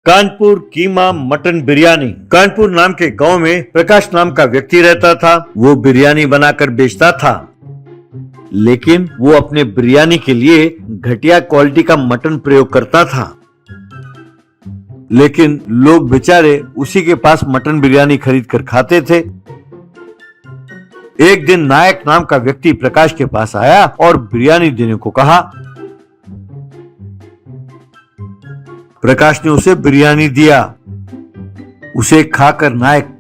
कानपुर कीमा mutton biryani. Kanpur नाम के गांव में प्रकाश नाम का व्यक्ति रहता था। वो बिरयानी बनाकर बेचता था, लेकिन वो अपने बिरयानी के लिए घटिया क्वालिटी का मटन प्रयोग करता था। लेकिन लोग बेचारे उसी के पास मटन बिरयानी खरीद कर खाते थे। एक दिन नायक नाम का व्यक्ति प्रकाश के पास आया और बिरयानी देने को कहा। प्रकाश ने उसे बिरयानी दिया। उसे खाकर नायक,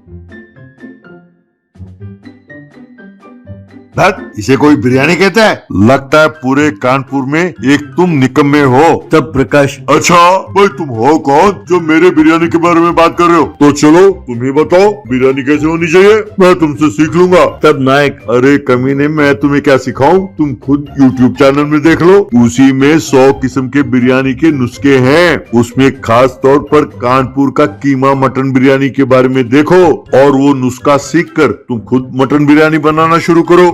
इसे कोई बिरयानी कहता है? लगता है पूरे कानपुर में एक तुम निकम्मे हो। तब प्रकाश, अच्छा भाई तुम हो कौन जो मेरे बिरयानी के बारे में बात कर रहे हो? तो चलो तुम ही बताओ बिरयानी कैसे होनी चाहिए, मैं तुमसे सीख लूंगा। तब नायक, अरे कमीने मैं तुम्हें क्या सिखाऊं, तुम खुद YouTube चैनल में देख लो। उसी में 100 किस्म के बिरयानी के नुस्खे हैं। उसमें खास तौर पर कानपुर का कीमा मटन बिरयानी के बारे में देखो और वो नुस्खा सीख कर तुम खुद मटन बिरयानी बनाना शुरू करो।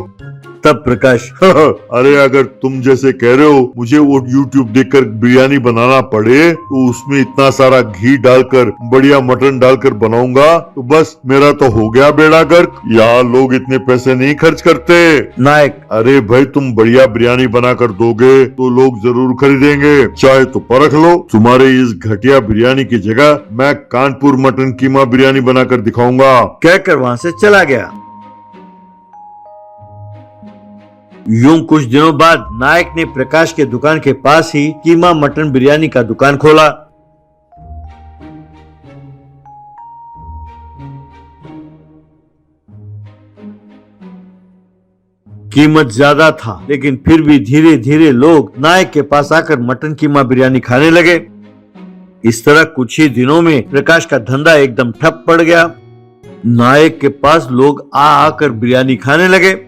तब प्रकाश, अरे अगर तुम जैसे कह रहे हो मुझे वो YouTube देखकर बिरयानी बनाना पड़े तो उसमें इतना सारा घी डालकर बढ़िया मटन डालकर बनाऊंगा तो बस मेरा तो हो गया बेड़ा गर्क। यहाँ लोग इतने पैसे नहीं खर्च करते। नायक, अरे भाई तुम बढ़िया बिरयानी बनाकर दोगे तो लोग जरूर खरीदेंगे, चाहे तो परख लो। तुम्हारे इस घटिया बिरयानी की जगह मैं कानपुर मटन कीमा बिरयानी बनाकर दिखाऊंगा। कहकर वहां से चला गया। यूं कुछ दिनों बाद नायक ने प्रकाश के दुकान के पास ही कीमा मटन बिरयानी का दुकान खोला। कीमत ज्यादा था, लेकिन फिर भी धीरे धीरे लोग नायक के पास आकर मटन कीमा बिरयानी खाने लगे। इस तरह कुछ ही दिनों में प्रकाश का धंधा एकदम ठप पड़ गया। नायक के पास लोग आकर बिरयानी खाने लगे।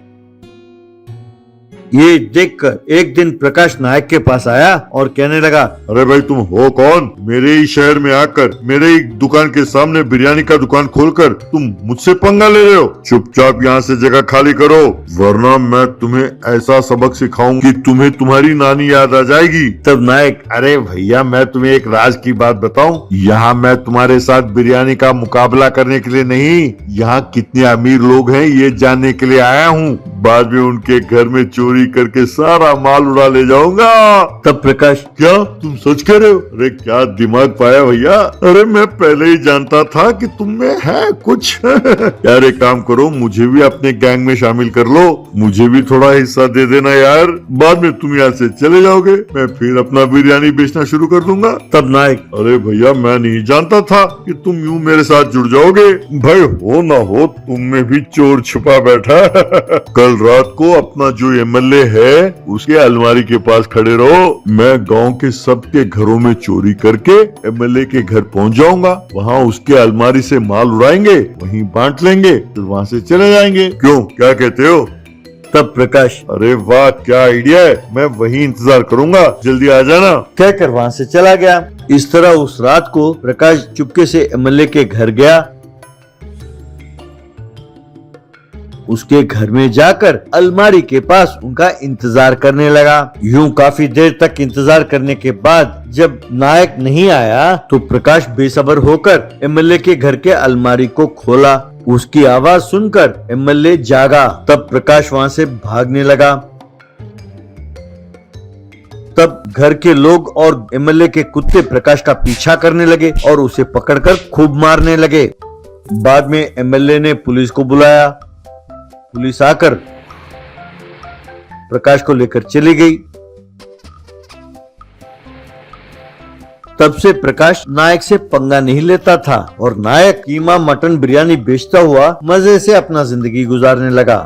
ये देखकर एक दिन प्रकाश नायक के पास आया और कहने लगा, अरे भाई तुम हो कौन? मेरे ही शहर में आकर मेरे ही दुकान के सामने बिरयानी का दुकान खोलकर तुम मुझसे पंगा ले रहे हो। चुपचाप यहाँ से जगह खाली करो, वरना मैं तुम्हें ऐसा सबक सिखाऊं कि तुम्हें तुम्हारी नानी याद आ जाएगी। तब नायक, अरे भैया मैं तुम्हें एक राज की बात बताऊं, यहाँ मैं तुम्हारे साथ बिरयानी का मुकाबला करने के लिए नहीं, यहाँ कितने अमीर लोग हैं ये जानने के लिए आया हूँ। बाद में उनके घर में चोरी करके सारा माल उड़ा ले जाऊंगा। तब प्रकाश, क्या तुम सच कह रहे हो? अरे क्या दिमाग पाया भैया। अरे मैं पहले ही जानता था कि तुम में है कुछ। यार एक काम करो, मुझे भी अपने गैंग में शामिल कर लो, मुझे भी थोड़ा हिस्सा दे देना यार। बाद में तुम यहाँ से चले जाओगे, मैं फिर अपना बिरयानी बेचना शुरू कर दूंगा। तब नायक, अरे भैया मैं नहीं जानता था कि तुम यूं मेरे साथ जुड़ जाओगे। भाई हो ना हो तुम में भी चोर छुपा बैठा। कल रात को अपना जो एमएलए है उसके अलमारी के पास खड़े रहो। मैं गांव के सबके घरों में चोरी करके एमएलए के घर पहुंच जाऊंगा। वहां उसके अलमारी से माल उड़ाएंगे, वहीं बांट लेंगे, फिर वहां से चले जाएंगे। क्यों, क्या कहते हो? तब प्रकाश, अरे वाह क्या आइडिया है, मैं वहीं इंतजार करूंगा, जल्दी आ जाना। कहकर वहां से चला गया। इस तरह उस रात को प्रकाश चुपके से एमएलए के घर गया। उसके घर में जाकर अलमारी के पास उनका इंतजार करने लगा। यूं काफी देर तक इंतजार करने के बाद जब नायक नहीं आया तो प्रकाश बेसब्र होकर एमएलए के घर के अलमारी को खोला। उसकी आवाज सुनकर एमएलए जागा। तब प्रकाश वहां से भागने लगा। तब घर के लोग और एमएलए के कुत्ते प्रकाश का पीछा करने लगे और उसे पकड़कर खूब मारने लगे। बाद में एमएलए ने पुलिस को बुलाया। पुलिस आकर प्रकाश को लेकर चली गई। तब से प्रकाश नायक से पंगा नहीं लेता था और नायक कीमा मटन बिरयानी बेचता हुआ मजे से अपना जिंदगी गुजारने लगा।